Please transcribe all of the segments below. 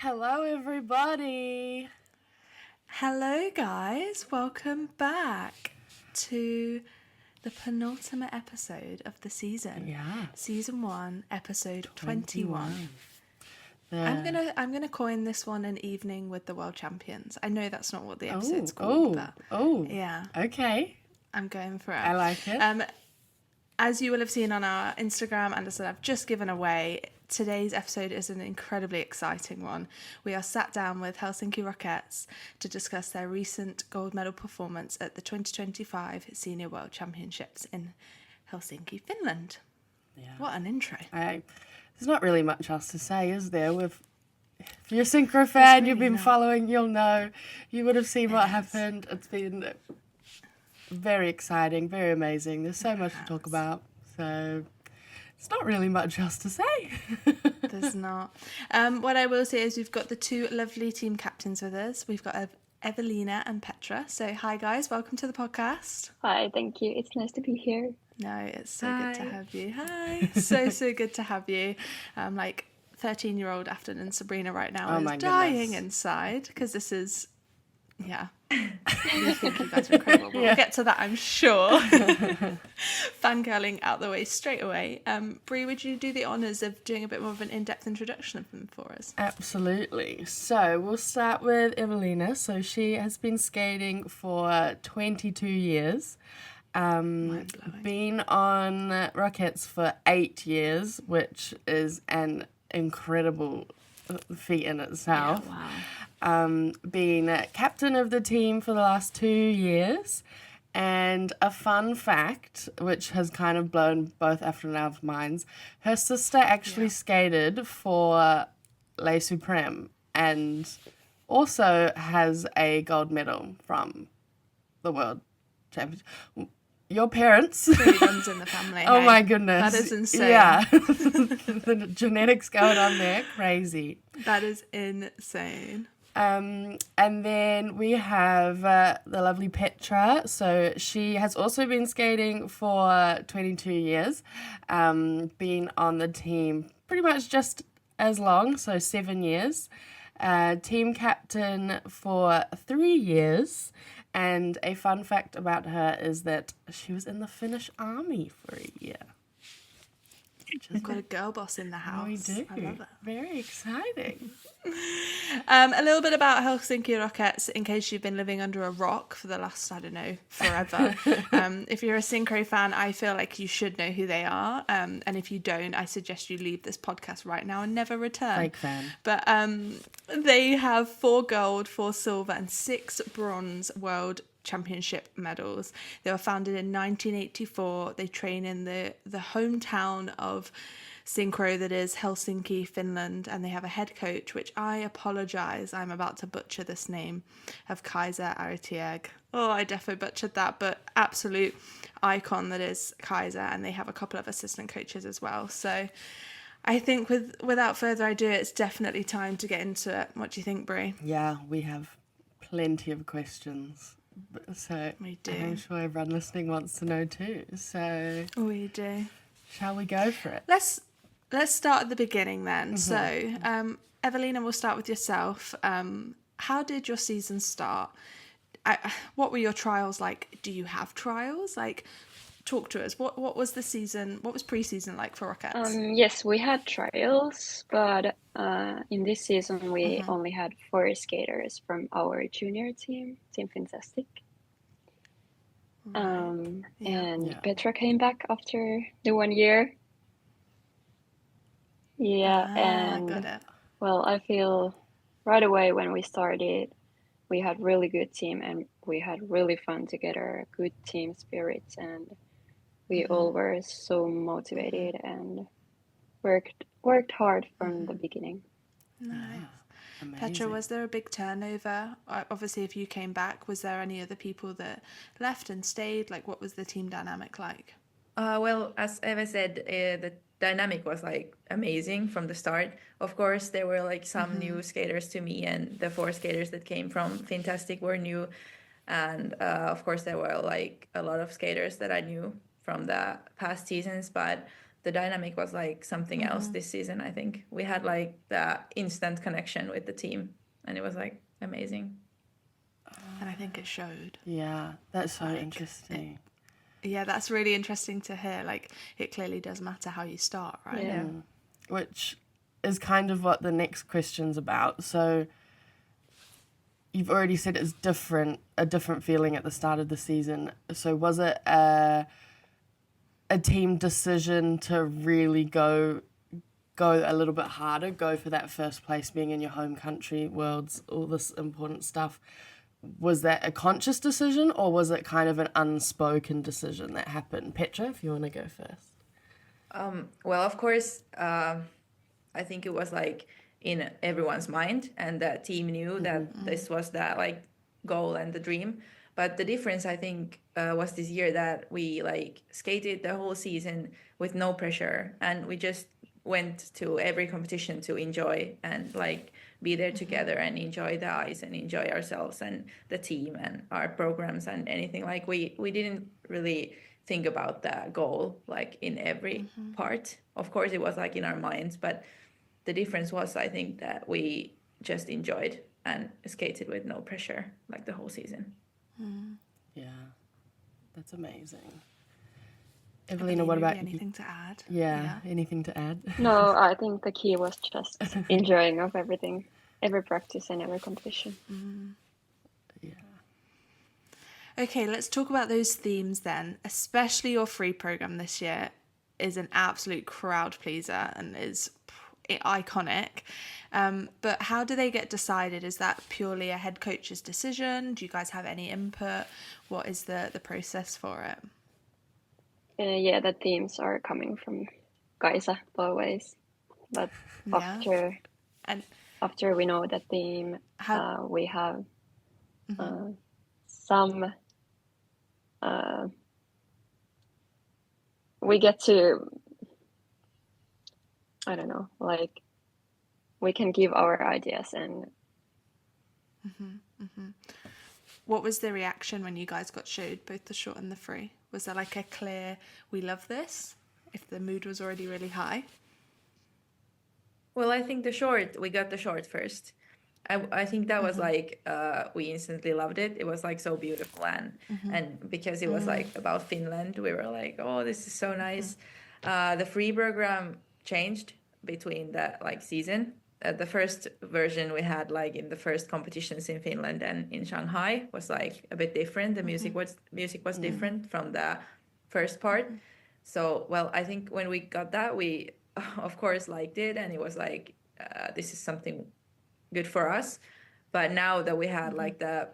Hello, everybody. Hello, guys. Welcome back to the penultimate episode of the season. Yeah. Season 1, episode 21. 21. I'm gonna coin this one an evening with the world champions. I know that's not what the episode's called, but yeah. Okay. I'm going for it. I like it. As you will have seen on our Instagram, and as I've just given away, today's episode is an incredibly exciting one. We are sat down with Helsinki Rockettes to discuss their recent gold medal performance at the 2025 Senior World Championships in Helsinki, Finland. Yeah. What an intro. There's not really much else to say, is there? If you're a Synchro fan, you've been following, you'll know. You would have seen what happened. It's been very exciting, very amazing. There's so much to talk about. So it's not really much else to say. There's not. What I will say is we've got the two lovely team captains with us. We've got Eveliina and Petra. So hi guys, welcome to the podcast. Hi, thank you. It's nice to be here. No, it's so good to have you. Hi. so good to have you. 13-year-old Afton and Sabrina right now is dying inside because this is, we think you guys are incredible. We'll get to that, I'm sure. Fangirling out the way straight away. Brie, would you do the honours of doing a bit more of an in-depth introduction of them for us? Absolutely. So we'll start with Eveliina. So she has been skating for 22 years. Been on Rockettes for 8 years, which is an incredible feat in itself. Yeah, wow. Been captain of the team for the last 2 years. And a fun fact, which has kind of blown both Afton and our minds, her sister actually skated for Les Supreme and also has a gold medal from the World Championship. Your parents. Three runs in the family. Oh, my goodness. That is insane. Yeah. The genetics going on there, crazy. That is insane. And then we have the lovely Petra. So she has also been skating for 22 years, been on the team pretty much just as long, so 7 years. Team captain for 3 years. And a fun fact about her is that she was in the Finnish army for a year. We've got a girl boss in the house. We do. I love it. Very exciting. A little bit about Helsinki Rockettes, in case you've been living under a rock for the last, I don't know, forever. If you're a Synchro fan, I feel like you should know who they are. And if you don't, I suggest you leave this podcast right now and never return. Fake fan. But they have 4 gold, 4 silver, and 6 bronze world championship medals. They were founded in 1984. They train in the hometown of Synchro, that is Helsinki, Finland, and they have a head coach, which I apologise, I'm about to butcher this name, of Kaiser Aritieg. Oh, I defo butchered that, but absolute icon that is Kaiser, and they have a couple of assistant coaches as well. So I think without further ado, it's definitely time to get into it. What do you think, Brie? Yeah, we have plenty of questions. So we do. I'm sure everyone listening wants to know too. So we do. Shall we go for it? Let's start at the beginning then. So, Eveliina, we'll start with yourself. How did your season start? What were your trials like? Do you have trials? Like, talk to us. What was the season? What was pre-season like for Rockettes? Yes, we had trials, but in this season we only had 4 skaters from our junior team, Team Fantastic. And Petra came back after the 1 year. Got it. Well, I feel right away when we started, we had really good team and we had really fun together, good team spirits, and we all were so motivated and worked hard from the beginning. Nice. Amazing. Petra, was there a big turnover? Obviously, if you came back, was there any other people that left and stayed? Like, what was the team dynamic like? Well, as Eva said, the dynamic was like amazing from the start. Of course, there were like some new skaters to me, and the 4 skaters that came from Fantastic were new. And of course, there were like a lot of skaters that I knew from the past seasons, but the dynamic was like something else this season. I think we had like the instant connection with the team, and it was like amazing. And I think it showed. Yeah, that's so interesting. Yeah, that's really interesting to hear. Like, it clearly does matter how you start, right? Yeah. Which is kind of what the next question's about. So you've already said it's a different feeling at the start of the season. So was it a team decision to really go a little bit harder, go for that first place, being in your home country, worlds, all this important stuff? Was that a conscious decision, or was it kind of an unspoken decision that happened? Petra, if you want to go first. Well, of course, I think it was like in everyone's mind, and the team knew that this was the like goal and the dream. But the difference, I think, was this year that we like skated the whole season with no pressure, and we just went to every competition to enjoy and like be there together and enjoy the ice and enjoy ourselves and the team and our programs and anything. Like we didn't really think about the goal like in every part. Of course, it was like in our minds, but the difference was, I think, that we just enjoyed and skated with no pressure like the whole season. Yeah, that's amazing. Eveliina, what about anything to add? Yeah, anything to add? No, I think the key was just enjoying of everything, every practice and every competition. Yeah. Okay, let's talk about those themes then. Especially your free program this year is an absolute crowd pleaser and is iconic. But how do they get decided? Is that purely a head coach's decision? Do you guys have any input? What is the process for it? Yeah, the themes are coming from Kaisa always. But after we know the theme, we have some. We get to, I don't know, like we can give our ideas and. What was the reaction when you guys got showed both the short and the free? Was there like a clear, we love this, if the mood was already really high? Well, I think we got the short first. I think that was like, we instantly loved it. It was like so beautiful. And because it was like about Finland, we were like, oh, this is so nice. The free program changed between the like season. The first version we had like in the first competitions in Finland and in Shanghai was like a bit different. The music was different from the first part. So, well, I think when we got that, we of course liked it, and it was like, this is something good for us. But now that we had like the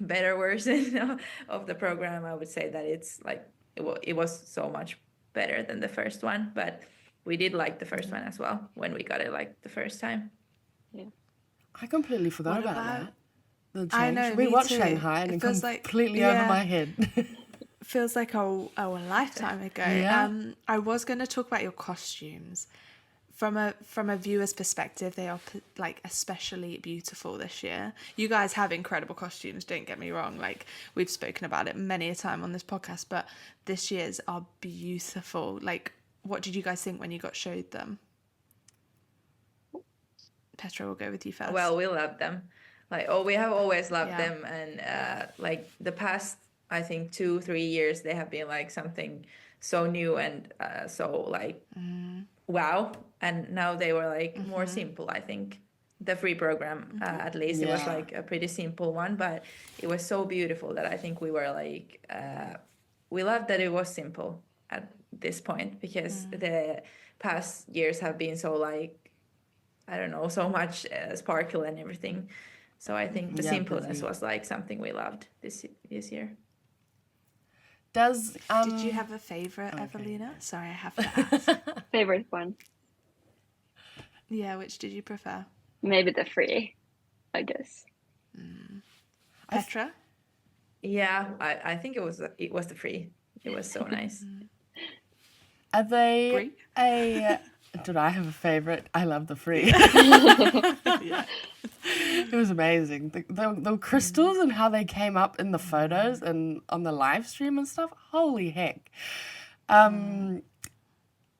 better version of the program, I would say that it's like it was so much better than the first one. But we did like the first one as well when we got it like the first time. Yeah, I completely forgot about that. The change. I know, we me watched too. Shanghai and It it feels completely like- over yeah. my head. Feels like a lifetime ago. Yeah. I was going to talk about your costumes. From a viewer's perspective, they are like especially beautiful this year. You guys have incredible costumes, don't get me wrong. Like, we've spoken about it many a time on this podcast, but this year's are beautiful. Like, what did you guys think when you got showed them? Petra, we'll go with you first. Well, we love them. Like, we have always loved Yeah. them, and like the past, I think 2-3 years, they have been like something so new and so like wow. And now they were like more simple. I think the free program, at least, it was Yeah. like a pretty simple one, but it was so beautiful that I think we were like, we loved that it was simple at this point, because the past years have been so like, I don't know, so much sparkle and everything. So I think the Yeah, simpleness busy. was like something we loved this year. Does Did you have a favourite, Eveliina? Sorry, I have to ask. favorite one, Yeah, which did you prefer? maybe the free, I guess. Petra? Yeah, I think it was the free. It was so nice. Are they Free? Did I have a favorite? I love the free. Yeah. It was amazing. The crystals and how they came up in the photos and on the live stream and stuff. Holy heck.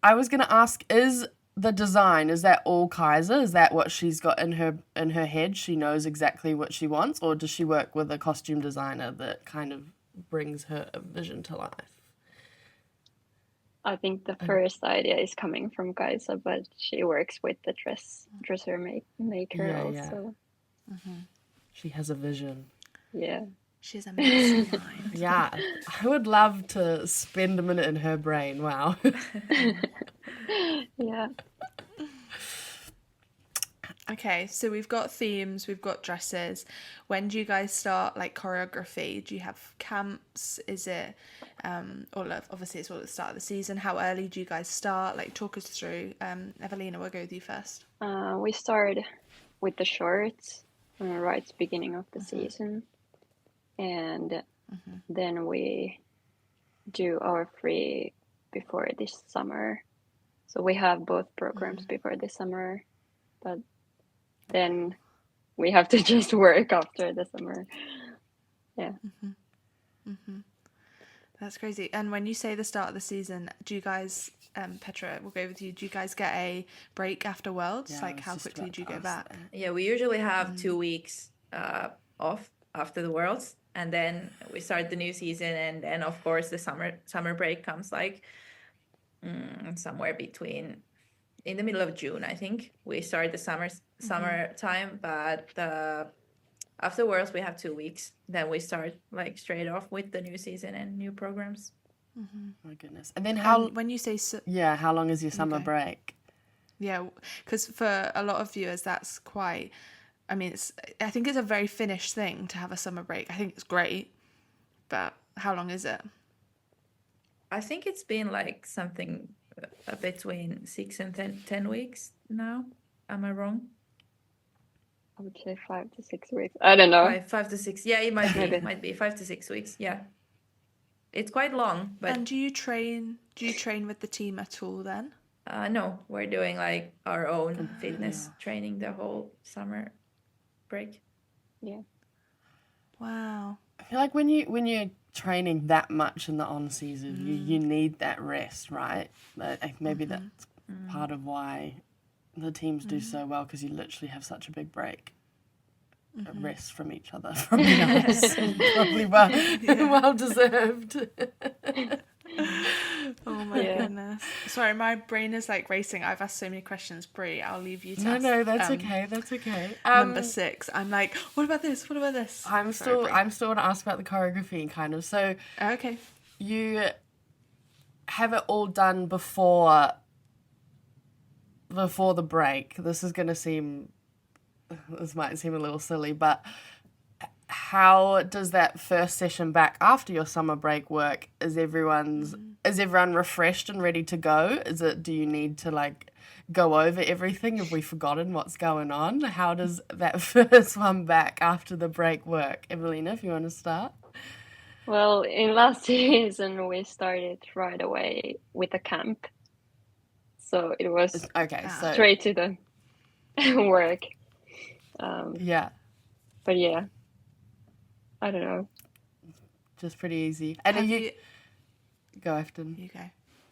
I was gonna ask, is the design, is that all Kaiser? Is that what she's got in her head? She knows exactly what she wants, or does she work with a costume designer that kind of brings her vision to life? I think the first idea is coming from Kaisa, but she works with the dresser maker Yeah, also. She has a vision. Yeah. She's a mastermind. Yeah, I would love to spend a minute in her brain. Wow. Yeah. Okay, so we've got themes, we've got dresses. When do you guys start like choreography? Do you have camps? Is it obviously it's all at the start of the season. How early do you guys start? Like talk us through. Eveliina, we'll go with you first. We start with the shorts right at the beginning of the season. And then we do our free before this summer. So we have both programs before this summer, but then we have to just work after the summer. Yeah. That's crazy. And when you say the start of the season, do you guys, Petra, we'll go with you. Do you guys get a break after Worlds? Yeah, Like how quickly do you go back? Yeah, we usually have 2 weeks off after the Worlds, and then we start the new season, and then of course the summer break comes like somewhere between in the middle of June, I think. We start the summer time, but after Worlds we have 2 weeks. Then we start like straight off with the new season and new programs. My goodness. And then When you say how long is your summer break? Yeah, because for a lot of viewers, that's quite. I mean, I think it's a very Finnish thing to have a summer break. I think it's great, but how long is it? I think it's been like something between 6 and 10 weeks now. Am I wrong? I would say 5 to 6 weeks. I don't know. 5 to 6. Yeah, it might be. Maybe. It might be 5 to 6 weeks. Yeah, it's quite long. But And do you train with the team at all then? no, we're doing like our own fitness training the whole summer break. Yeah. Wow. I feel like when you're training that much in the on season, you need that rest, right? Maybe that's part of why the teams do so well, because you literally have such a big break, a rest from each other, from the others. Probably well deserved. Oh my goodness. Sorry, my brain is like racing. I've asked so many questions. Brie, I'll leave you to ask, No, that's okay. That's okay. number 6. I'm like, what about this? What about this? I'm still want to ask about the choreography, kind of. So Okay. you have it all done before the break. This might seem a little silly, but how does that first session back after your summer break work? Is everyone refreshed and ready to go? Do you need to like go over everything? Have we forgotten what's going on? How does that first one back after the break work? Eveliina, if you want to start. Well, in last season, we started right away with a camp. So it was straight to the work. Yeah. But yeah, I don't know. Just pretty easy. And go, Afton. You go.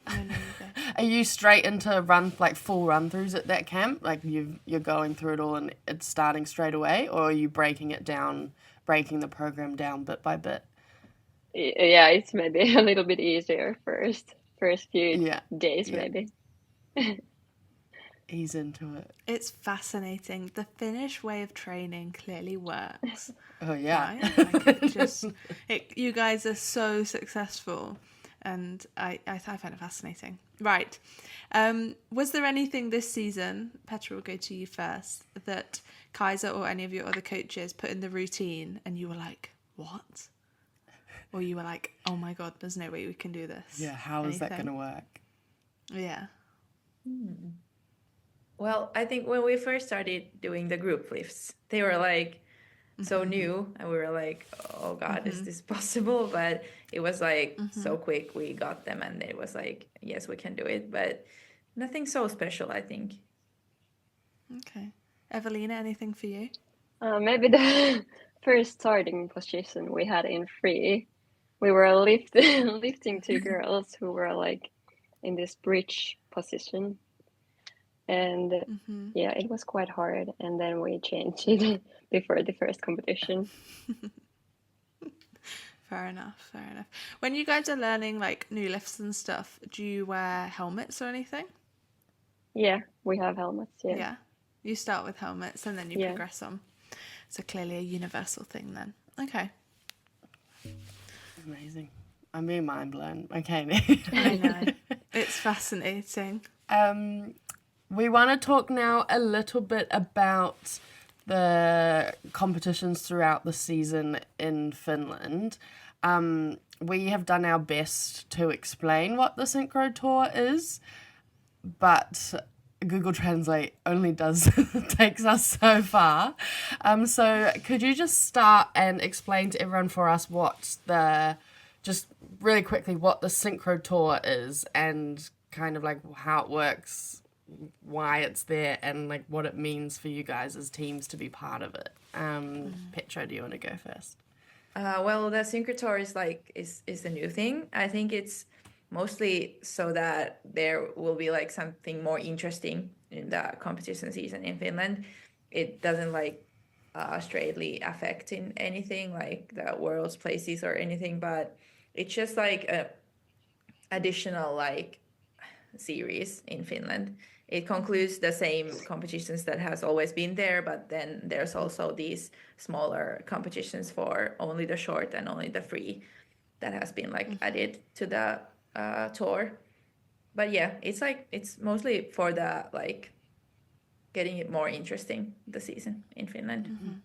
No, you go. Are you straight into full run-throughs at that camp? Like you're going through it all and it's starting straight away? Or are you breaking the program down bit by bit? Yeah, it's maybe a little bit easier first few days, maybe. Ease into it. It's fascinating. The Finnish way of training clearly works. Oh yeah. Right? Like you guys are so successful, and I find it fascinating. Right. Was there anything this season, Petra, will go to you first, that Kaisa or any of your other coaches put in the routine and you were like, what? Or you were like, oh my God, there's no way we can do this. Yeah, how is that going to work? Yeah. Well, I think when we first started doing the group lifts, they were like so new, and we were like, oh God, is this possible? But it was like so quick, we got them, and it was like, yes, we can do it, but nothing so special, I think. Okay. Eveliina, anything for you? Maybe the first starting position we had in free, we were lifting 2 girls who were like in this bridge position. And yeah, it was quite hard. And then we changed it before the first competition. Fair enough. When you guys are learning like new lifts and stuff, do you wear helmets or anything? Yeah, we have helmets. Yeah. You start with helmets and then you progress on. So clearly a universal thing then. Okay. Amazing. I'm being mind blown. Okay. I know. It's fascinating. We want to talk now a little bit about the competitions throughout the season in Finland. We have done our best to explain what the Synchro Tour is, but Google Translate only takes us so far. So could you just start and explain to everyone for us just really quickly what the Synchro Tour is and kind of like how it works, why it's there, and like what it means for you guys as teams to be part of it. Petra, do you want to go first? Well, the Synchro Tour is a new thing. I think it's mostly so that there will be like something more interesting in the competition season in Finland. It doesn't like straightly affect in anything like the world's places or anything, but it's just like a additional like series in Finland. It concludes the same competitions that has always been there, but then there's also these smaller competitions for only the short and only the free that has been like added to the tour. But yeah, it's mostly for the like getting it more interesting the season in Finland.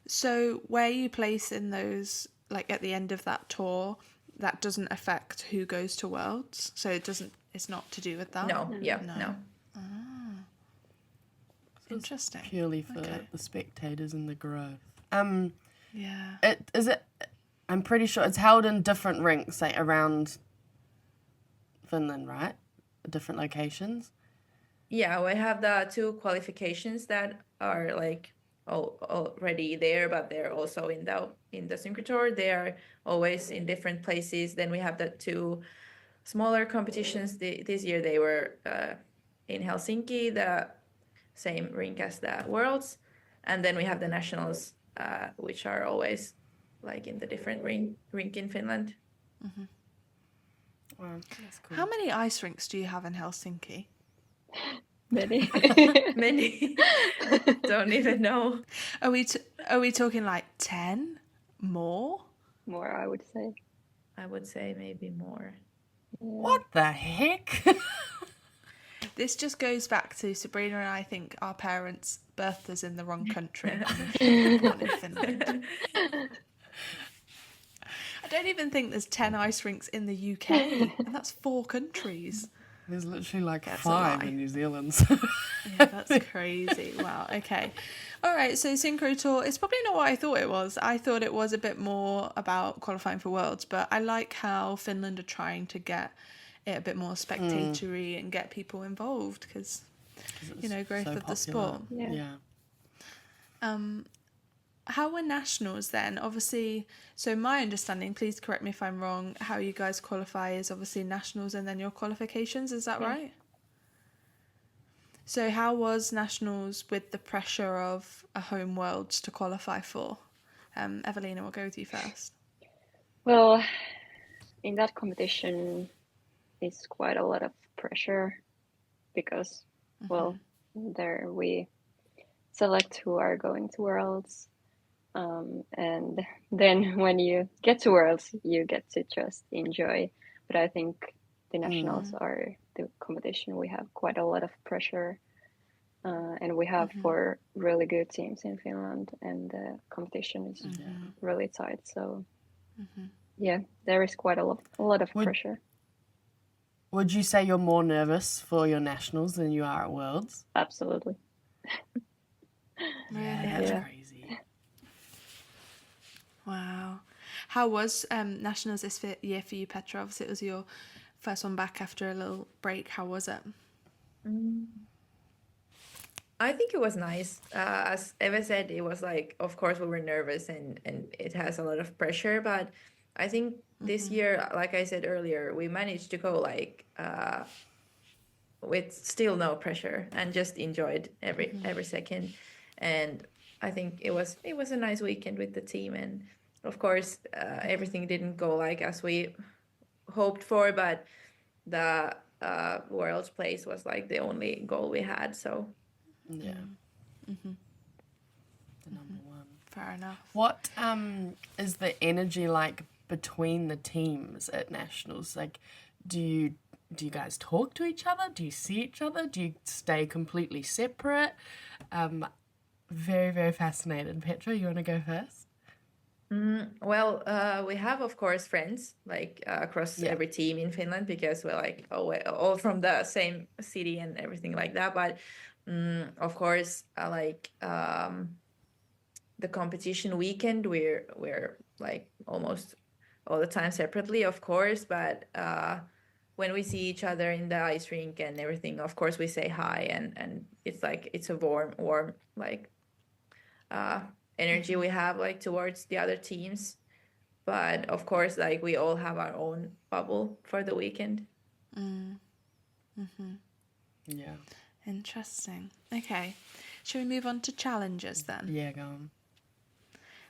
So where you place in those, like at the end of that tour, that doesn't affect who goes to Worlds. So it's not to do with that. No. Interesting. Purely for the spectators and the growth. Yeah. I'm pretty sure it's held in different rinks, like around Finland, right? Different locations. Yeah, we have the 2 qualifications that are like already there, but they're also in the Synchro Tour. They are always in different places. Then we have the 2 smaller competitions. This year they were in Helsinki, the same rink as the Worlds, and then we have the nationals, which are always like in the different rink in Finland. Wow, that's cool. How many ice rinks do you have in Helsinki? Many. Many. Don't even know. Are we talking like 10 more? More, I would say. I would say maybe more. What the heck? This just goes back to Sabrina and I think our parents birthed us in the wrong country. Born in Finland. I don't even think there's 10 ice rinks in the UK, and that's 4 countries. There's literally like That's a 5 lie. in New Zealand. Yeah, that's crazy. Wow. Okay. All right. So Synchro Tour, it's probably not what I thought it was. I thought it was a bit more about qualifying for Worlds, but I like how Finland are trying to get it a bit more spectatory and get people involved because, growth so of the popular. sport. Yeah. How were nationals then? Obviously, so my understanding, please correct me if I'm wrong, how you guys qualify is obviously nationals and then your qualifications, is that right? So how was nationals with the pressure of a home Worlds to qualify for? Eveliina, we'll go with you first. Well, in that competition, it's quite a lot of pressure because, well, there we select who are going to Worlds. And then when you get to Worlds, you get to just enjoy. But I think the nationals are the competition. We have quite a lot of pressure. And we have 4 really good teams in Finland, and the competition is really tight. So, yeah, there is quite a lot of pressure. Would you say you're more nervous for your nationals than you are at Worlds? Absolutely. That's Yeah. crazy. Wow. How was nationals this year for you, Petra? Obviously, it was your first one back after a little break. How was it? I think it was nice. As Eva said, it was like, of course, we were nervous and it has a lot of pressure. But I think this year, like I said earlier, we managed to go like with still no pressure and just enjoyed every second. And I think it was a nice weekend with the team. And of course, everything didn't go like as we hoped for, but the world's place was like the only goal we had. So Yeah. The number one. Fair enough. What is the energy like between the teams at nationals? Like, do you guys talk to each other? Do you see each other? Do you stay completely separate? Very, very fascinated. Petra, you want to go first? Well, we have, of course, friends like across every team in Finland, because we're like all from the same city and everything like that. But of course, the competition weekend, we're like almost all the time separately, of course. But when we see each other in the ice rink and everything, of course we say hi, and it's like it's a warm like energy we have like towards the other teams. But of course, like we all have our own bubble for the weekend. Yeah. Interesting. Okay. Shall we move on to challenges then? Yeah, go on.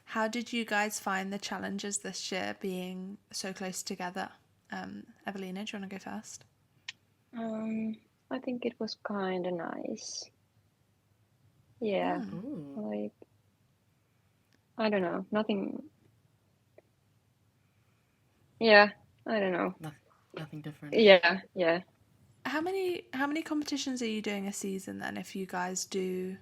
How did you guys find the challenges this year being so close together? Eveliina, do you want to go first? I think it was kind of nice. Yeah, like, I don't know, nothing. Yeah, I don't know. Nothing different. Yeah. How many competitions are you doing a season then? If you guys do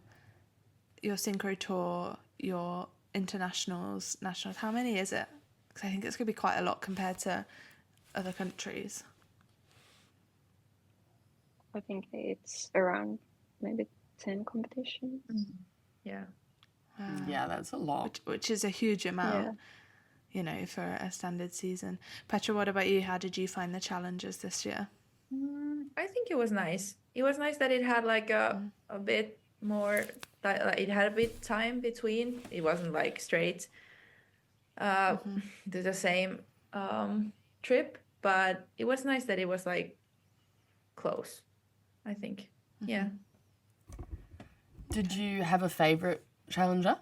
your synchro tour, your internationals, nationals, how many is it? Because I think it's going to be quite a lot compared to other countries. I think it's around maybe 10 competitions. Yeah. Yeah, that's a lot. Which is a huge amount, you know, for a standard season. Petra, what about you? How did you find the challenges this year? I think it was nice. It was nice that it had like a bit more, it had a bit time between. It wasn't like straight to the same trip, but it was nice that it was like close, I think. Yeah. Did you have a favorite challenger?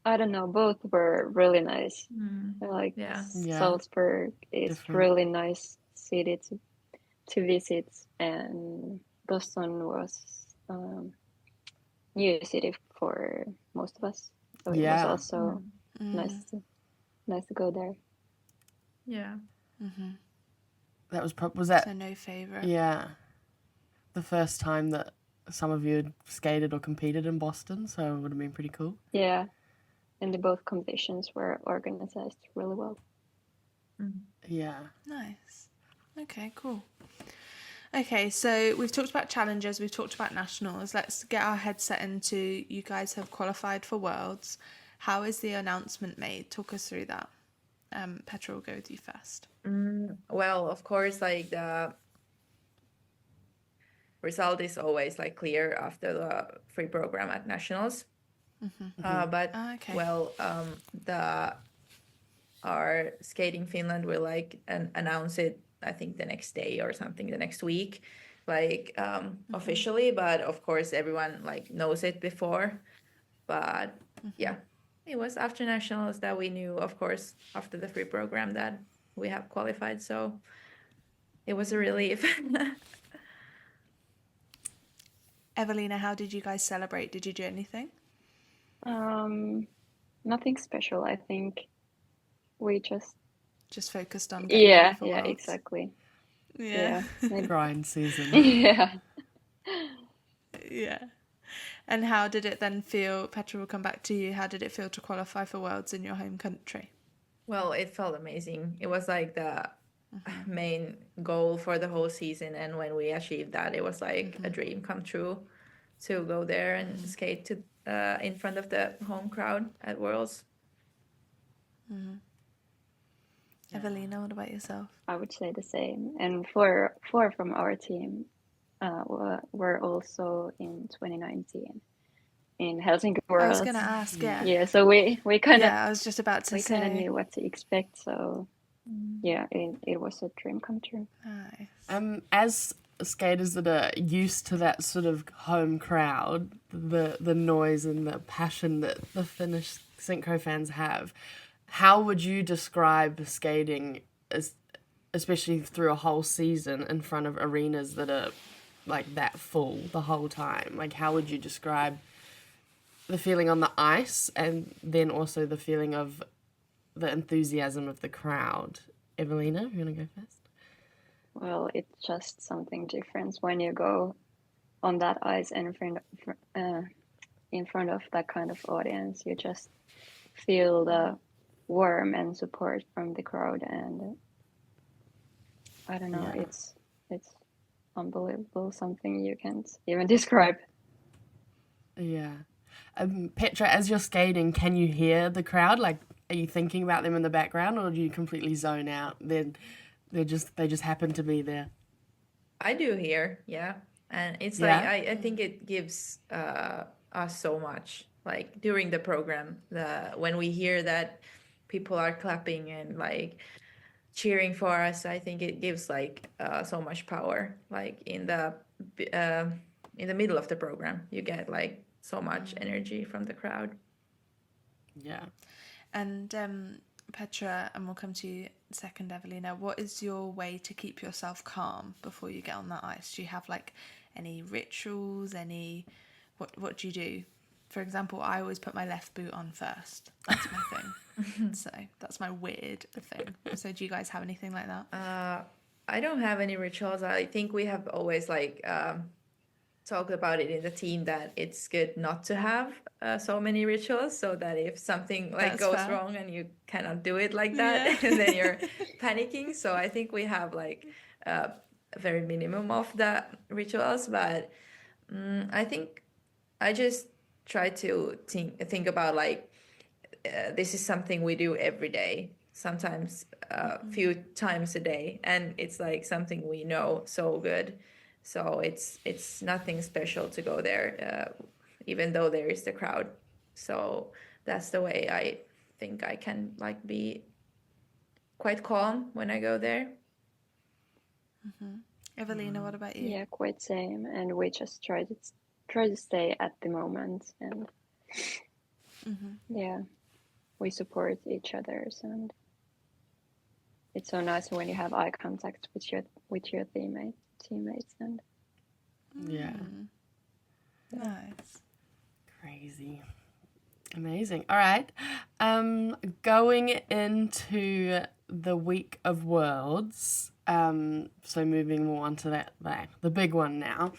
I don't know, both were really nice. Like Yeah. Salzburg is Different. really nice city to visit, and Boston was new city for most of us. So it was also nice to go there. Yeah. That was that? So no favorite. Yeah, the first time that some of you had skated or competed in Boston, so it would have been pretty cool. Yeah, and both competitions were organized really well. Yeah. Nice. Okay, cool. Okay, so we've talked about challenges, we've talked about nationals. Let's get our head set into, you guys have qualified for Worlds. How is the announcement made? Talk us through that. Petra, will go with you first. Well, of course, like the result is always like clear after the free program at nationals. But well, our Skating Finland will like announce it, I think the next day or something, the next week, like officially. But of course, everyone like knows it before. But yeah, it was after nationals that we knew, of course, after the free program, that we have qualified. So it was a relief. Eveliina, how did you guys celebrate? Did you do anything? Nothing special. I think we just focused on getting ready for yeah, Worlds. Exactly. Yeah. Grind season. Yeah. And how did it then feel? Petra, will come back to you. How did it feel to qualify for Worlds in your home country? Well, it felt amazing. It was like the main goal for the whole season, and when we achieved that, it was like a dream come true to go there and skate to in front of the home crowd at Worlds. Eveliina, what about yourself? I would say the same. And four from our team were also in 2019 in Helsinki Worlds. I was going to ask, Yeah, so we kind of I was just about to say. We kind of knew what to expect, so yeah, it was a dream come true. Nice. As skaters that are used to that sort of home crowd, the noise and the passion that the Finnish synchro fans have, how would you describe skating, especially through a whole season in front of arenas that are like that full the whole time? Like, how would you describe the feeling on the ice and then also the feeling of the enthusiasm of the crowd? Eveliina, you want to go first? Well, it's just something different when you go on that ice and in front of that kind of audience. You just feel the warmth and support from the crowd, and I don't know, Yeah. it's unbelievable, something you can't even describe. Yeah. Petra, as you're skating, can you hear the crowd? Like, are you thinking about them in the background, or do you completely zone out? Then they just happen to be there. I do hear, yeah. And it's like, Yeah. I think it gives us so much. Like during the program, when we hear that people are clapping and like cheering for us, I think it gives like so much power. Like in the middle of the program, you get like so much energy from the crowd. Yeah. And Petra, and we'll come to you second, Eveliina. What is your way to keep yourself calm before you get on that ice? Do you have like any rituals? What do you do? For example, I always put my left boot on first. That's my thing. So that's my weird thing. So do you guys have anything like that? I don't have any rituals. I think we have always like talked about it in the team that it's good not to have so many rituals, so that if something like That's goes fair. wrong and you cannot do it like that, then you're panicking. So I think we have like a very minimum of the rituals, but I think I just try to think about like this is something we do every day, sometimes a few times a day, and it's like something we know so good. So it's nothing special to go there, even though there is the crowd. So that's the way I think I can like be quite calm when I go there. Eveliina, what about you? Yeah, quite same. And we just try to stay at the moment, and yeah, we support each other's, and it's so nice when you have eye contact with your teammates, and Yeah. Nice. Crazy. Amazing. All right. Going into the week of Worlds, so moving more on to that, the big one now.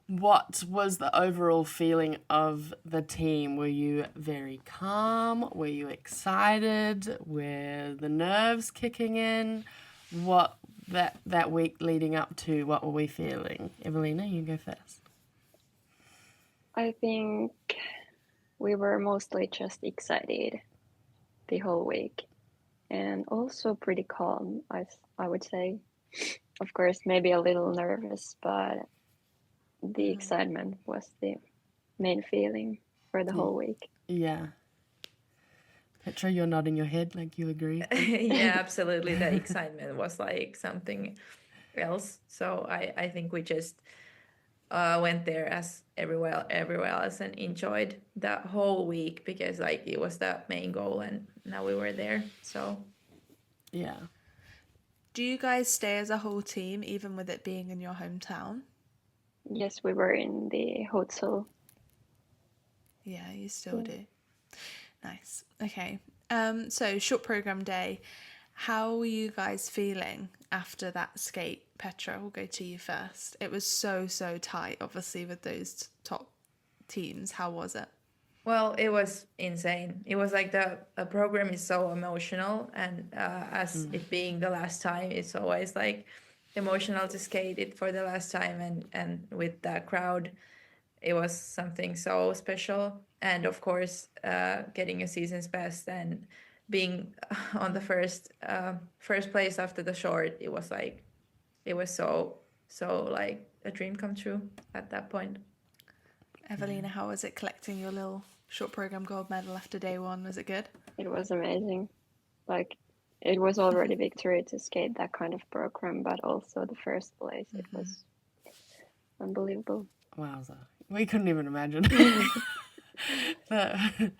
What was the overall feeling of the team? Were you very calm? Were you excited? Were the nerves kicking in? What that week leading up to, what were we feeling? Eveliina, you go first. I think we were mostly just excited the whole week, and also pretty calm, I would say. Of course, maybe a little nervous, but the excitement was the main feeling for the whole week. Yeah. Petra, you're nodding your head like you agree. Yeah, absolutely. The excitement was like something else. So I think we just went there as everywhere else and enjoyed the whole week, because like it was the main goal and now we were there. So Yeah. Do you guys stay as a whole team, even with it being in your hometown? Yes, we were in the hotel. Yeah, you still do. Nice. Okay. So short program day. How were you guys feeling after that skate? Petra, we'll go to you first. It was so tight, obviously, with those top teams. How was it? well, it was insane. It was like the program is so emotional, and as it being the last time, it's always like emotional to skate it for the last time, and with the crowd, it was something so special. And of course, getting a season's best and being on the first place after the short, it was like it was so like a dream come true at that point. Eveliina, how was it collecting your little short program gold medal after day one? Was it good? It was amazing. Like, it was already victory to skate that kind of program, but also the first place. It was unbelievable. Wowza. We couldn't even imagine. the,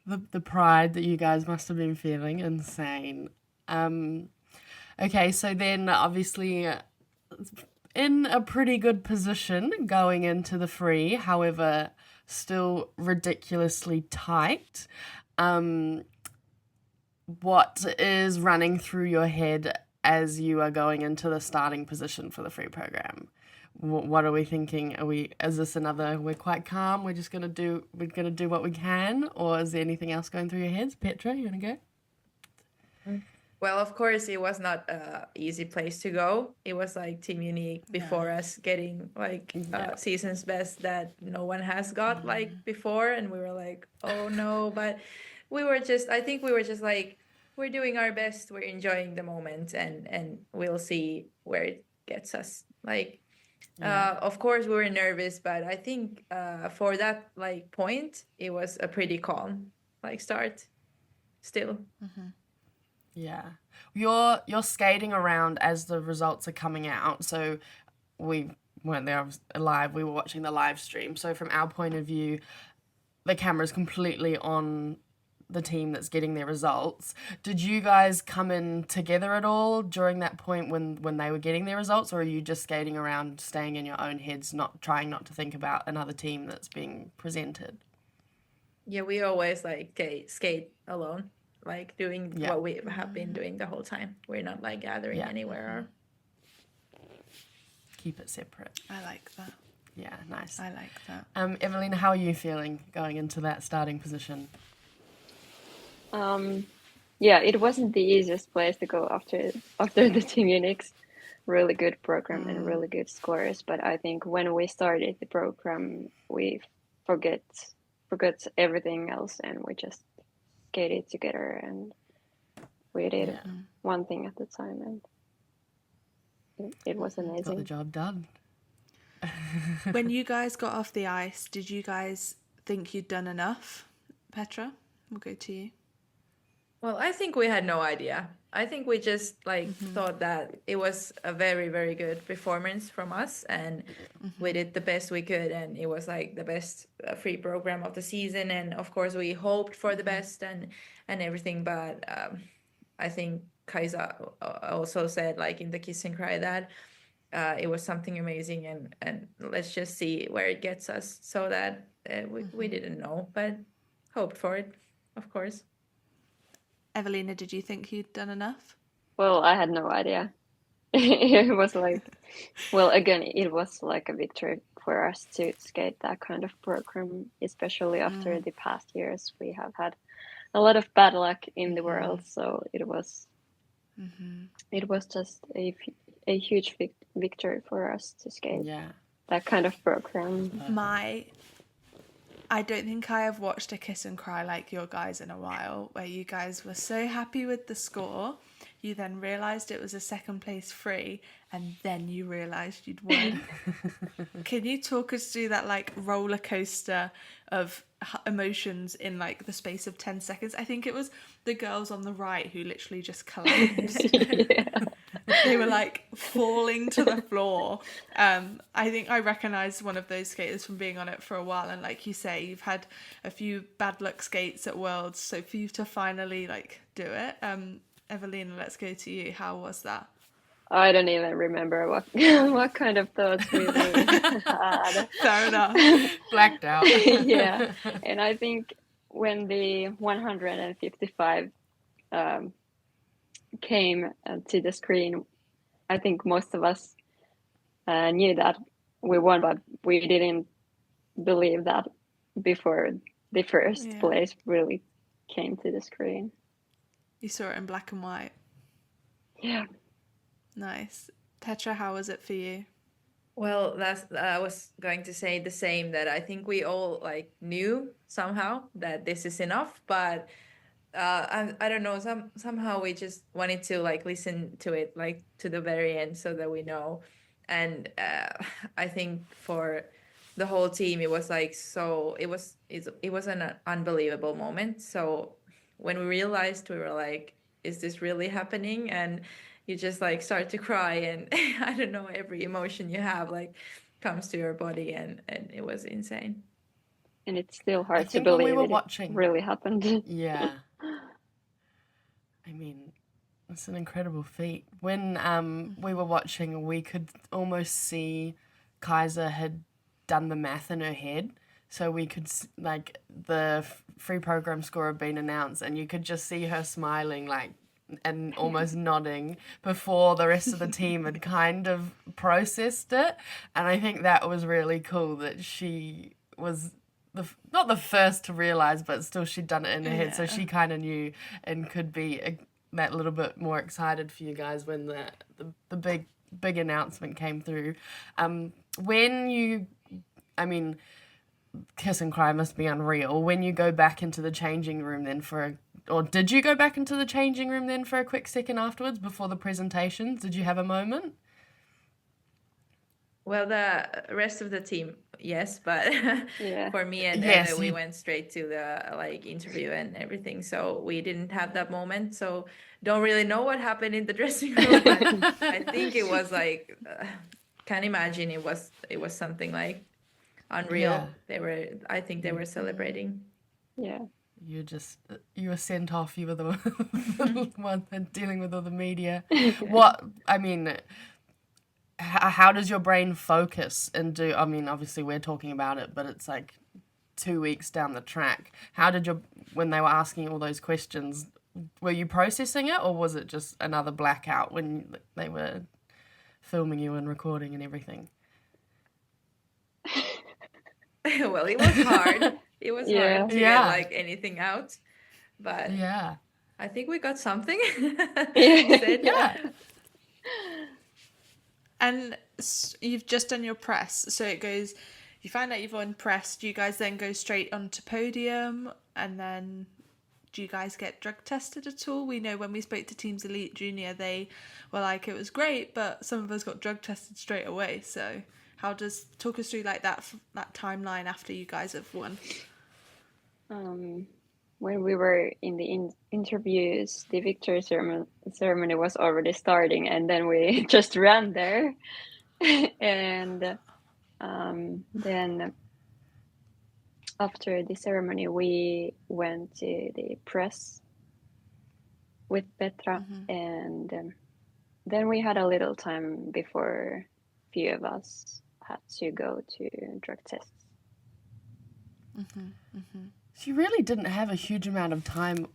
the pride that you guys must have been feeling, insane. Okay, so then obviously in a pretty good position going into the free, however, still ridiculously tight. What is running through your head as you are going into the starting position for the free program? What are we thinking? Is this another, we're quite calm, we're gonna do what we can, or is there anything else going through your heads? Petra, you wanna go? Well, of course, it was not an easy place to go. It was like Team Unique before us getting like season's best that no one has got like before, and we were like, oh no, but I think we were just like, we're doing our best, we're enjoying the moment, and we'll see where it gets us. Like, of course, we were nervous, but I think for that like point, it was a pretty calm like start still. Yeah. You're skating around as the results are coming out. So we weren't there live. We were watching the live stream. So from our point of view, the camera's completely on the team that's getting their results. Did you guys come in together at all during that point when they were getting their results, or are you just skating around, staying in your own heads, trying not to think about another team that's being presented? Yeah, we always like skate alone, like doing what we have been doing the whole time. We're not like gathering anywhere. Keep it separate. I like that. Yeah, nice. I like that. Eveliina, how are you feeling going into that starting position? Yeah, it wasn't the easiest place to go after the Team Unix really good program and really good scores. But I think when we started the program, we forgot everything else, and we just skated together, and we did one thing at a time, and it was amazing. Got the job done. When you guys got off the ice, did you guys think you'd done enough? Petra, we'll go to you. Well, I think we had no idea. I think we just thought that it was a very, very good performance from us, and we did the best we could, and it was like the best free program of the season. And of course, we hoped for the best and everything. But I think Kaisa also said, like in the Kiss and Cry, that it was something amazing, and let's just see where it gets us. So that we didn't know, but hoped for it, of course. Eveliina, did you think you'd done enough? Well, I had no idea. It was like, well, again, it was like a victory for us to skate that kind of program, especially after the past years. We have had a lot of bad luck in the world, so it was just a huge victory for us to skate that kind of program. I don't think I have watched a Kiss and Cry like your guys in a while, where you guys were so happy with the score, you then realised it was a second place free, and then you realised you'd won. Can you talk us through that like roller coaster of emotions in like the space of 10 seconds? I think it was the girls on the right who literally just collapsed. They were like falling to the floor. I think I recognised one of those skaters from being on it for a while, and like you say, you've had a few bad luck skates at Worlds, so for you to finally like do it, Eveliina, let's go to you. How was that? I don't even remember what kind of thoughts we had. Fair enough. Blacked out. Yeah, and I think when the 155 came to the screen, I think most of us knew that we won, but we didn't believe that before the first place really came to the screen. You saw it in black and white. Yeah. Nice. Petra, how was it for you? Well, I was going to say the same, that I think we all like knew somehow that this is enough, but I don't know, somehow we just wanted to like listen to it like to the very end so that we know. And I think for the whole team it was like, so it was an unbelievable moment. So when we realized, we were like, is this really happening? And you just like start to cry, and I don't know, every emotion you have like comes to your body, and it was insane. And it's still I hard to think when we believe were it watching, really happened. yeah, I mean, it's an incredible feat. When we were watching, we could almost see Kaiser had done the math in her head. So we could, like, the free program score had been announced, and you could just see her smiling, like, and almost nodding before the rest of the team had kind of processed it. And I think that was really cool that she was not the first to realize, but still she'd done it in her head, so she kind of knew and could be that little bit more excited for you guys when the big announcement came through. When you, I mean, kiss and cry must be unreal. When you go back into the changing room then or did you go back into the changing room then for a quick second afterwards before the presentations? Did you have a moment? Well, the rest of the team, yes, but Yeah. for me and Yes, Eve, we went straight to the like interview and everything, so we didn't have that moment. So don't really know what happened in the dressing room, but I think it was like, can't imagine it was something like unreal. Yeah. I think they were celebrating. Yeah. You were sent off. You were the one dealing with all the media. What, I mean, how does your brain focus and do, I mean, obviously we're talking about it, but it's like 2 weeks down the track. How did when they were asking all those questions, were you processing it, or was it just another blackout when they were filming you and recording and everything? Well, it was hard. It was hard to get like anything out, but yeah, I think we got something. yeah. And you've just done your press, so it goes, you find out you've won press, do you guys then go straight onto podium, and then do you guys get drug tested at all? We know when we spoke to Teams Elite Junior, they were like, it was great, but some of us got drug tested straight away. So talk us through like that timeline after you guys have won. When we were in the interviews, the victory ceremony was already starting, and then we just ran there. And then after the ceremony, we went to the press with Petra, and then we had a little time before a few of us had to go to drug tests. So you really didn't have a huge amount of time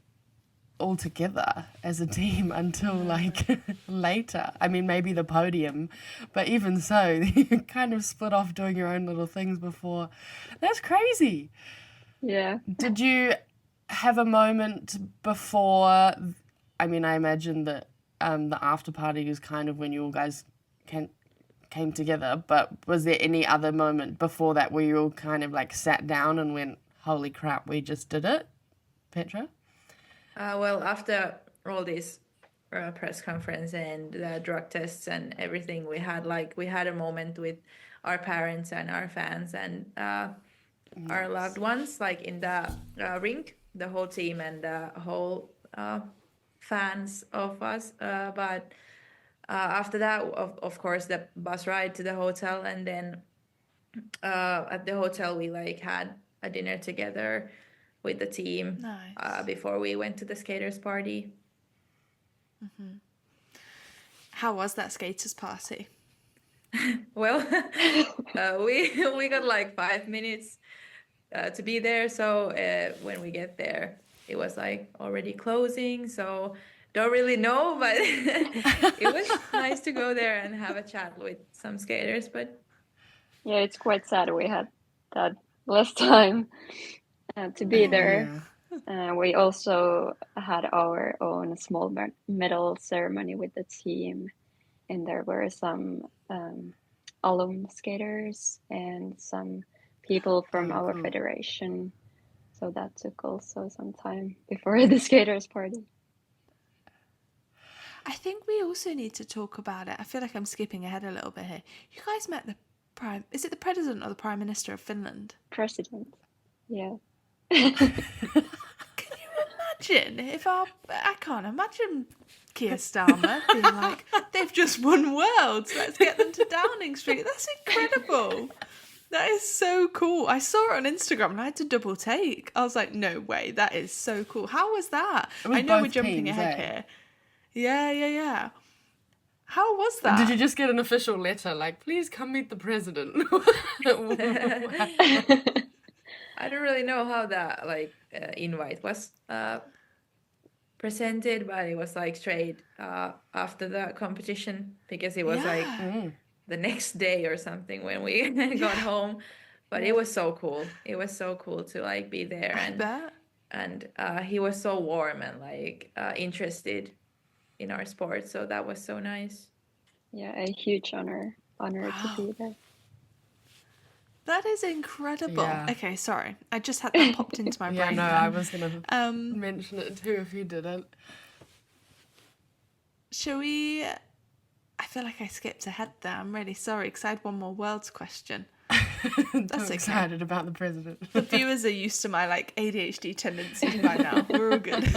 altogether as a team until like later. I mean, maybe the podium, but even so, you kind of split off doing your own little things before. That's crazy. Yeah. Did you have a moment before? I mean, I imagine that the after party was kind of when you all guys came together, but was there any other moment before that where you all kind of like sat down and went, holy crap, we just did it? Petra? Well, after all this press conference and the drug tests and everything, we had a moment with our parents and our fans and our loved ones, like in the rink, the whole team and the whole fans of us. But after that, of course, the bus ride to the hotel, and then at the hotel we like had a dinner together with the team before we went to the skaters party. How was that skaters party? Well, we got like 5 minutes to be there, so when we get there it was like already closing, so don't really know, but it was nice to go there and have a chat with some skaters. But yeah, it's quite sad we had that less time to be there. We also had our own small medal ceremony with the team, and there were some alum skaters and some people from our federation, so that took also some time before the skaters party. I think we also need to talk about it. I feel like I'm skipping ahead a little bit here. You guys met is it the president or the prime minister of Finland? President, yeah. Can you imagine I can't imagine Keir Starmer being like, they've just won Worlds, let's get them to Downing Street. That's incredible. That is so cool. I saw it on Instagram and I had to double take. I was like, no way, that is so cool. How was that? Was I know we're both jumping teams, ahead eh? here. Yeah. How was that? Did you just get an official letter like, please come meet the president? I don't really know how that invite was presented, but it was like straight after the competition, because it was like the next day or something when we got home. But it was so cool. It was so cool to like be there, and he was so warm and like interested in our sport, so that was so nice. Yeah, a huge honor to be there. That is incredible. Yeah. Okay, sorry. I just had that popped into my Yeah, brain. no, I was going to Um, mention it too if you didn't. Shall we... I feel like I skipped ahead there. I'm really sorry because I had one more Worlds question. That's excited about the president. The viewers are used to my like ADHD tendencies by now. We're all good.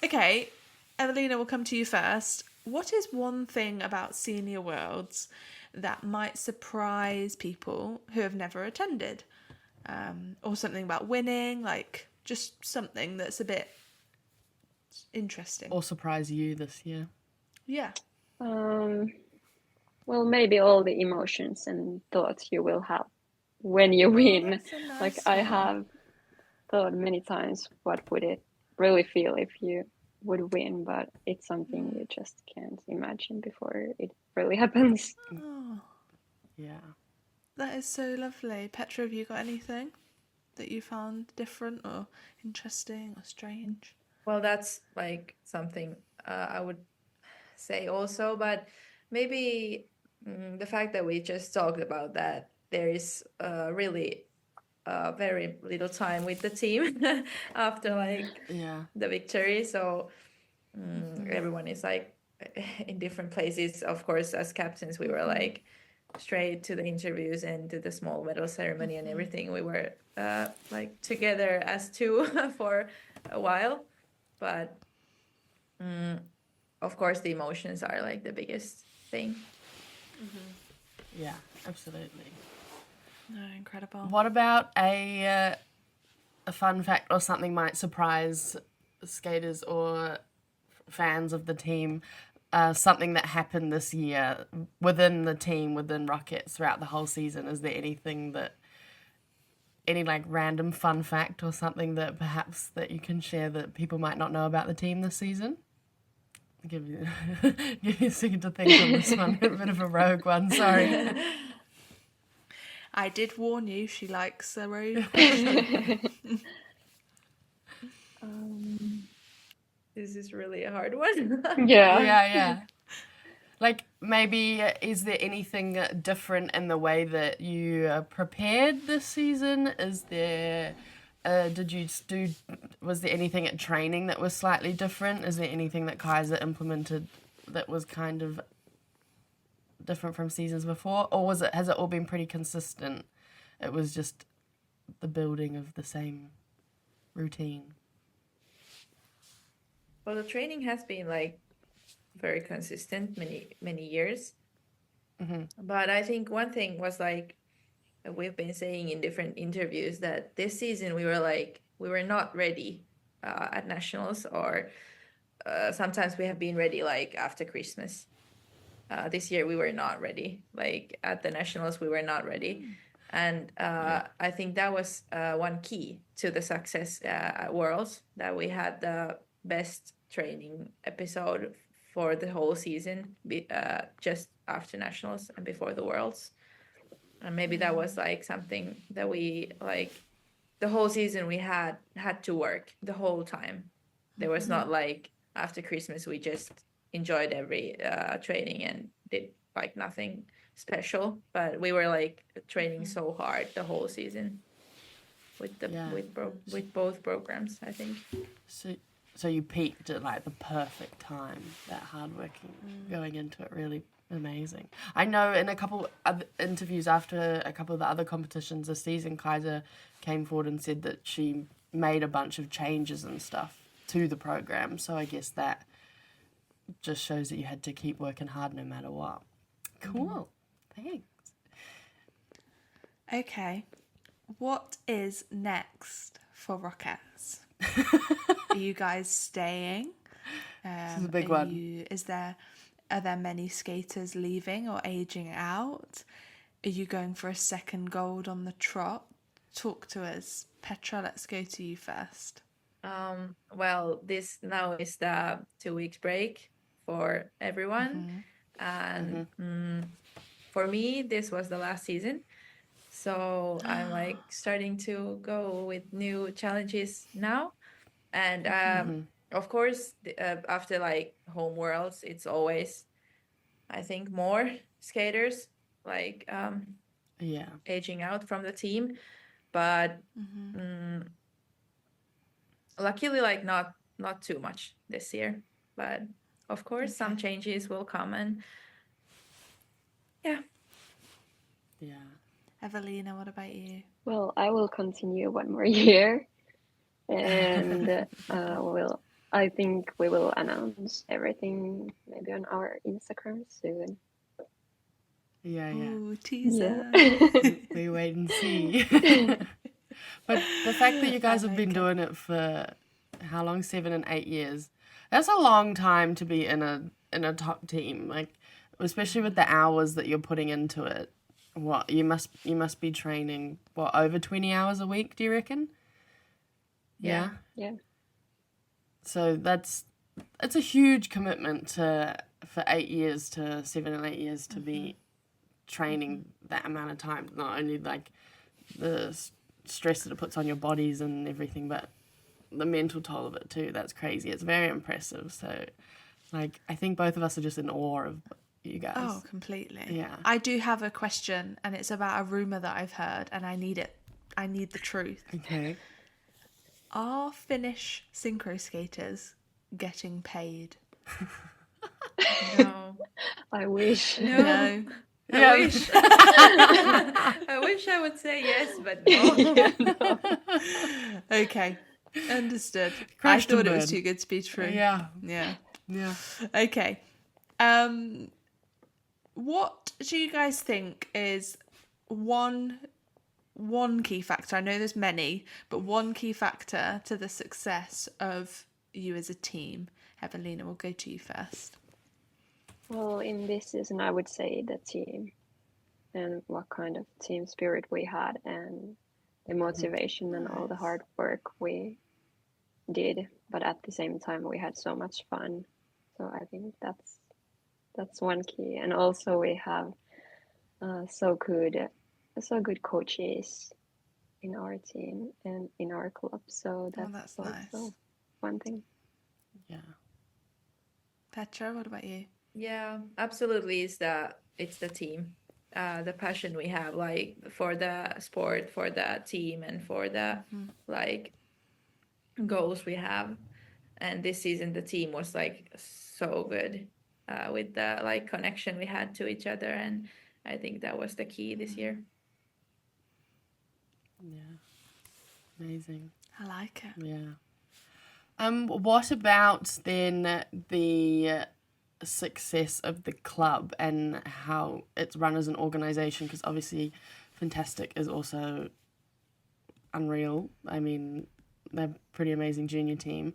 Okay, Eveliina, we'll come to you first. What is one thing about Senior Worlds that might surprise people who have never attended? Or something about winning, like just something that's a bit interesting. Or surprise you this year. Yeah. Well, maybe all the emotions and thoughts you will have when you win. That's a nice Like I one. have thought many times, what would it really feel if you would win? But it's something you just can't imagine before it really happens. Oh, Yeah. that is so lovely. Petra, have you got anything that you found different or interesting or strange? Well, that's like something I would say also, but maybe the fact that we just talked about that there is really very little time with the team after like the victory, so everyone is like in different places. Of course, as captains we were like straight to the interviews and to the small medal ceremony and everything. We were like together as two for a while, but of course the emotions are like the biggest thing. Yeah, absolutely. No, incredible. What about a fun fact or something might surprise skaters or fans of the team? Something that happened this year within the team, within Rockettes throughout the whole season. Is there anything any like random fun fact or something that perhaps that you can share that people might not know about the team this season? Give you a second to think on this one. A bit of a rogue one, sorry. I did warn you, she likes a rogue. This is really a hard one. Yeah. Like, maybe, is there anything different in the way that you prepared this season? Is there, was there anything at training that was slightly different? Is there anything that Kaiser implemented that was kind of different from seasons before? Or has it all been pretty consistent? It was just the building of the same routine? Well, the training has been like very consistent many years, but I think one thing was like we've been saying in different interviews that this season we were not ready at nationals, or sometimes we have been ready like after Christmas. This year we were not ready, like at the nationals we were not ready, and I think that was one key to the success at Worlds, that we had the best training episode for the whole season, just after nationals and before the Worlds. And maybe that was like something that we like the whole season we had to work the whole time. There was not like after Christmas we just enjoyed every training and did like nothing special, but we were like training so hard the whole season with both programs, I think. So you peaked at like the perfect time, that hardworking, going into it, really amazing. I know in a couple other interviews after a couple of the other competitions this season, Kaiser came forward and said that she made a bunch of changes and stuff to the program. So I guess that just shows that you had to keep working hard no matter what. Cool. Thanks. Okay. What is next for Rockettes? Are you guys staying? This is a big one. Are there many skaters leaving or aging out? Are you going for a second gold on the trot? Talk to us. Petra, let's go to you first. Well, this now is the 2 weeks break for everyone. And for me, this was the last season. So I'm like starting to go with new challenges now. And of course, after like home worlds, it's always, I think, more skaters like aging out from the team. But luckily, like not too much this year. But of course, some changes will come, and yeah. Eveliina, what about you? Well, I will continue one more year, and I think we will announce everything maybe on our Instagram soon. Yeah. Ooh, teaser. We wait and see. But the fact that you guys have been doing it for how long? 7 and 8 years. That's a long time to be in a top team. Like, especially with the hours that you're putting into it. What you must be training over 20 hours a week, do you reckon? Yeah. So it's a huge commitment for 8 years to 7 and 8 years to be training that amount of time. Not only like the stress that it puts on your bodies and everything, but the mental toll of it too. That's crazy. It's very impressive. So like I think both of us are just in awe of you guys. Oh, completely. Yeah. I do have a question, and it's about a rumor that I've heard, and I need it. I need the truth. Okay. Are Finnish synchro skaters getting paid? No. I wish. No. I wish. I wish I would say yes, but no. Okay. Understood. Crashed I thought and it was burned. too good to be true. Yeah. Yeah. Okay. What do you guys think is one key factor? I know there's many, but one key factor to the success of you as a team. Eveliina, we'll go to you first. Well, in this season, I would say the team and what kind of team spirit we had and the motivation and all the hard work we did. But at the same time, we had so much fun. So I think that's one key. And also we have so good coaches in our team and in our club. So that's also nice. one thing. Yeah. Petra, what about you? Yeah, absolutely. It's the team, the passion we have, like for the sport, for the team, and for the like goals we have. And this season, the team was like so good with the like connection we had to each other, and I think that was the key this year. Yeah. Amazing. I like it. Yeah. What about then the success of the club and how it's run as an organization? Because obviously Fantastic is also unreal. I mean, they're a pretty amazing junior team.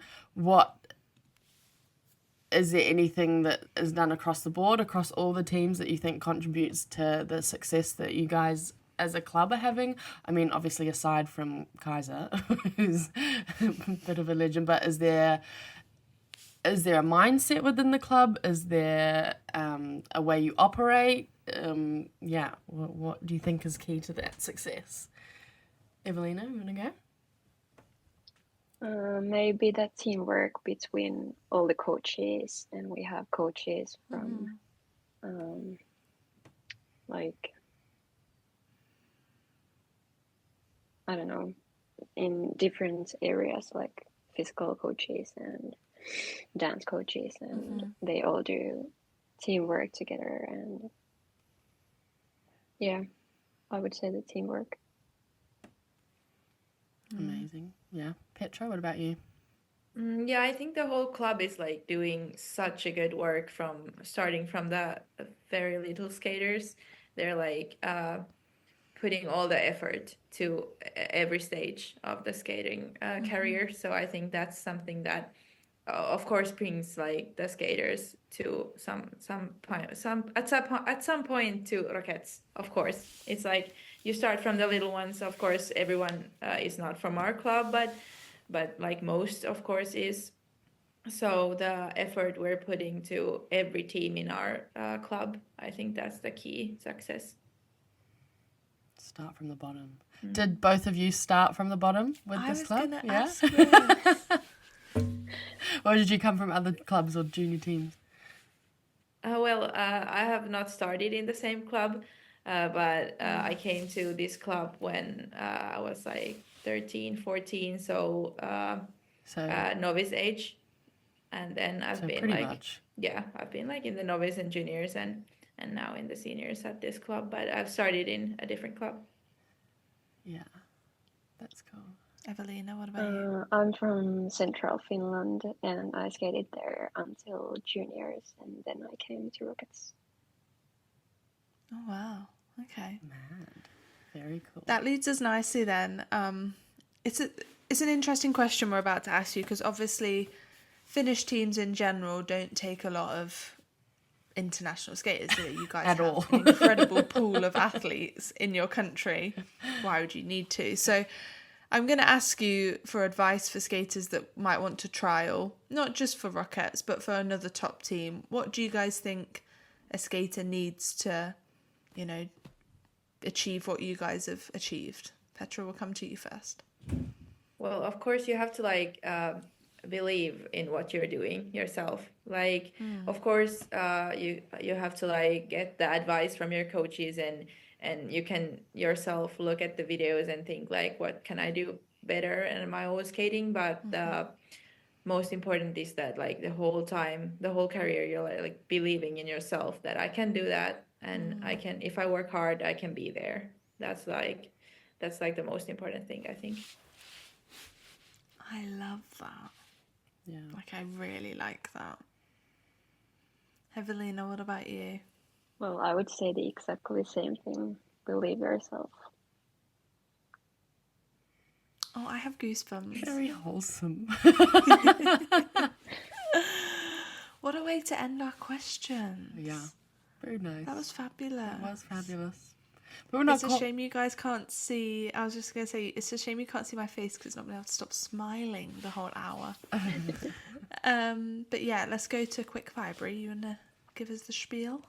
Is there anything that is done across the board, across all the teams, that you think contributes to the success that you guys as a club are having? I mean, obviously aside from Kaiser, who's a bit of a legend, but is there a mindset within the club? Is there a way you operate? What do you think is key to that success? Eveliina, you want to go? Maybe that teamwork between all the coaches, and we have coaches from like, I don't know, in different areas, like physical coaches and dance coaches, and they all do teamwork together. And yeah, I would say the teamwork. Amazing. Yeah. Petra, what about you? Yeah, I think the whole club is like doing such a good work from starting from the very little skaters. They're like putting all the effort to every stage of the skating career. So I think that's something that, of course, brings like the skaters to some point, at some point to Rockettes. Of course, it's like you start from the little ones. Of course, everyone is not from our club, but like most, of course, is. So the effort we're putting to every team in our club, I think that's the key success. Start from the bottom. Did both of you start from the bottom with this club? I was going to ask this. Or did you come from other clubs or junior teams? I have not started in the same club, but I came to this club when I was like 13, 14, so novice age. And then I've been like, much. Yeah, I've been like in the novice and juniors and now in the seniors at this club, but I've started in a different club. Yeah, that's cool. Eveliina, what about you? I'm from Central Finland, and I skated there until juniors, and then I came to Rockets. Oh, wow. Okay. Mad. Very cool. That leads us nicely then. It's an interesting question we're about to ask you, because obviously Finnish teams in general don't take a lot of international skaters, do they? You guys At have all. an incredible pool of athletes in your country. Why would you need to? So I'm going to ask you for advice for skaters that might want to trial, not just for Rockettes, but for another top team. What do you guys think a skater needs to, achieve what you guys have achieved? Petra, we'll come to you first. Well, of course, you have to believe in what you're doing yourself. Like, of course, you have to like get the advice from your coaches, and you can yourself look at the videos and think like, what can I do better in my own skating? But the most important is that like the whole career, you're like believing in yourself that I can do that, and I can, if I work hard, I can be there. That's like the most important thing, I think. I love that. Yeah. Like, I really like that. Eveliina, what about you? Well, I would say the exactly same thing. Believe yourself. Oh, I have goosebumps. Very wholesome. What a way to end our questions. Yeah. Very nice. That was fabulous. It was fabulous. But we're not It's a shame you guys can't see. I was just going to say, it's a shame you can't see my face because it's not been able to stop smiling the whole hour. But yeah, let's go to quick fire. You want to give us the spiel?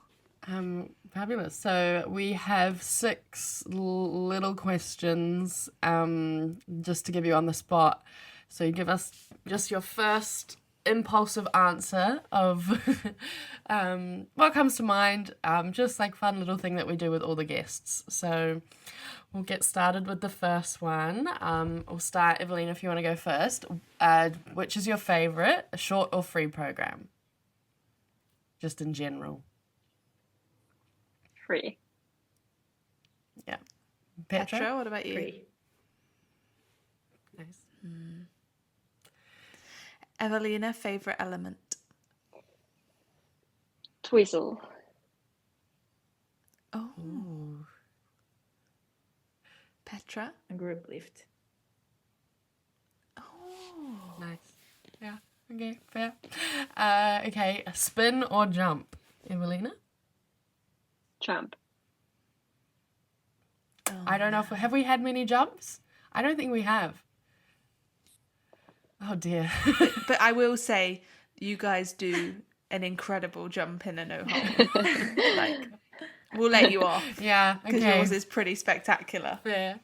Fabulous. So we have 6 little questions just to give you on the spot. So you give us just your first impulsive answer of what comes to mind, just like fun little thing that we do with all the guests. So we'll get started with the first one. We'll start, Eveliina, if you want to go first. Which is your favourite, a short or free program? Just in general. Free. Yeah. Petra, what about you? Free. Nice. Eveliina, favourite element? Twizzle. Oh. Ooh. Petra? A group lift. Oh. Nice. Yeah. Okay. Fair. Okay. Spin or jump, Eveliina? Jump. Oh, I don't know if have we had many jumps. I don't think we have. Oh dear. But I will say, you guys do an incredible jump in a no hole. Like, we'll let you off. Yeah. Because Okay. yours is pretty spectacular. Fair.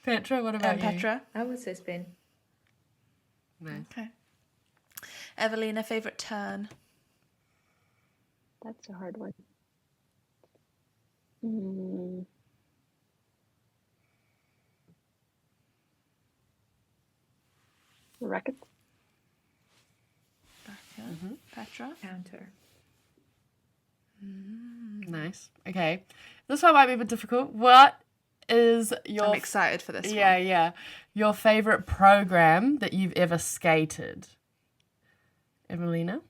Petra, what about And you? Petra? I would say spin. Nice. Okay. Eveliina, favourite turn? That's a hard one. Racket. Petra? Counter. Nice. Okay. This one might be a bit difficult. What is your... I'm excited for this Yeah, one. yeah. Your favourite program that you've ever skated? Eveliina?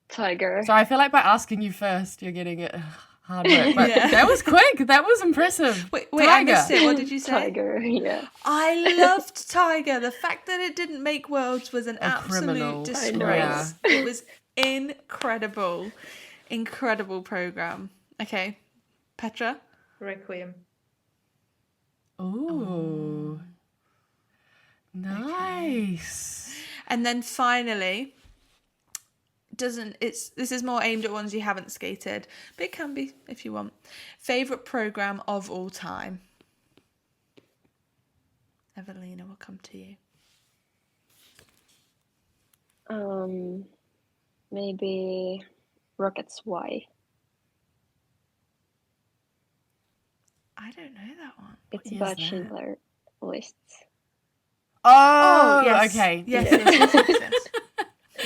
Tiger. So I feel like by asking you first, you're getting it hard work. But Yeah. that was quick. That was impressive. Wait, I Tiger. missed it. What did you say? Tiger, yeah. I loved Tiger. The fact that it didn't make Worlds was an criminal. absolute I know. disgrace. It was incredible. Incredible program. Okay. Petra? Requiem. Ooh. Nice. And then finally, this is more aimed at ones you haven't skated, but it can be if you want. Favorite program of all time? Eveliina, will come to you. Maybe Rockettes Y. I don't know that one. It's is about that? Schindler lists. Oh, yes. okay. Yes.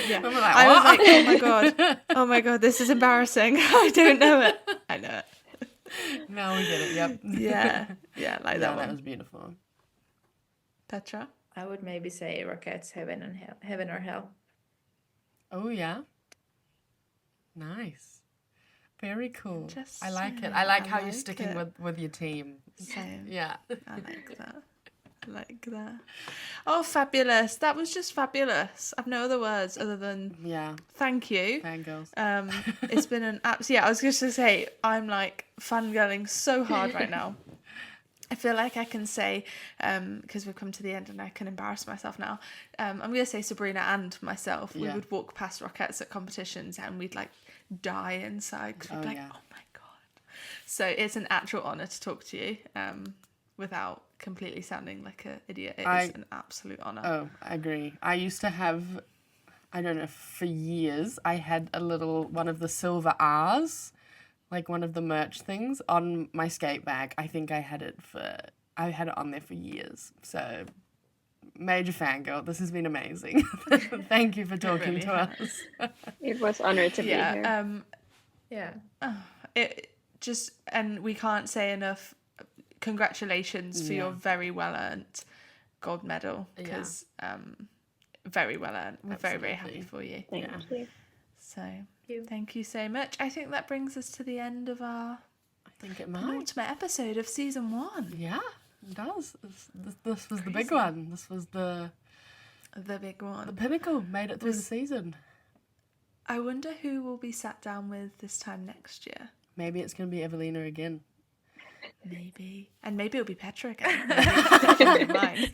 Yeah. I'm like, I was what? like, oh my god, this is embarrassing. I don't know it. I know it. Now we get it, yep. Yeah, like No, that that one. was beautiful. Petra? I would maybe say Rockettes, Heaven and Hell, Heaven or Hell. Oh, yeah. Nice. Very cool. Just I like it. saying, I like I how you're like sticking it. with your team. Same. Yeah. I like that. I like that. Oh, fabulous. That was just fabulous. I've no other words other than Yeah. thank you. Fangirls. It's been an yeah, I was just going to say, I'm like fangirling so hard right now. I feel like I can say, because we've come to the end and I can embarrass myself now, I'm going to say Sabrina and myself. We Yeah. would walk past Rockettes at competitions and we'd like die inside because we'd be like, yeah. oh my God. So it's an actual honour to talk to you without completely sounding like an idiot. It is an absolute honour. Oh, I agree. I used to have, I don't know, for years, I had one of the silver R's, like one of the merch things on my skate bag. I think I had it on there for years. So, major fangirl. This has been amazing. Thank you for talking really to us. It was honored to be here. Yeah. It just, and we can't say enough congratulations for your very well earned gold medal, because very well earned. We're very, very happy for you. Thank you. So thank you so much. I think that brings us to the end of our I think it might. penultimate episode of season 1. Yeah, it does. This was the big one. This was the big one. the pinnacle. Made it through the season. I wonder who will be sat down with this time next year. Maybe it's going to be Eveliina again. Maybe. And maybe it'll be Petra again. Maybe mine.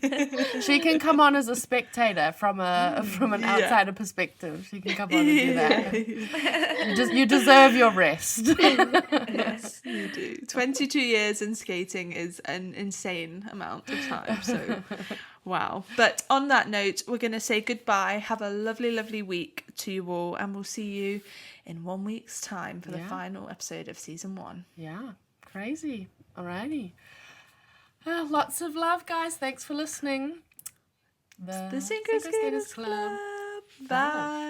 She can come on as a spectator from an outsider perspective. She can come on and do that. You deserve your rest. Yes, you do. 22 years in skating is an insane amount of time. So, wow. But on that note, we're going to say goodbye. Have a lovely, lovely week to you all. And we'll see you in 1 week's time for the final episode of season 1. Yeah, crazy. Alrighty. Lots of love, guys. Thanks for listening. The Synchro Skaters Club. Bye.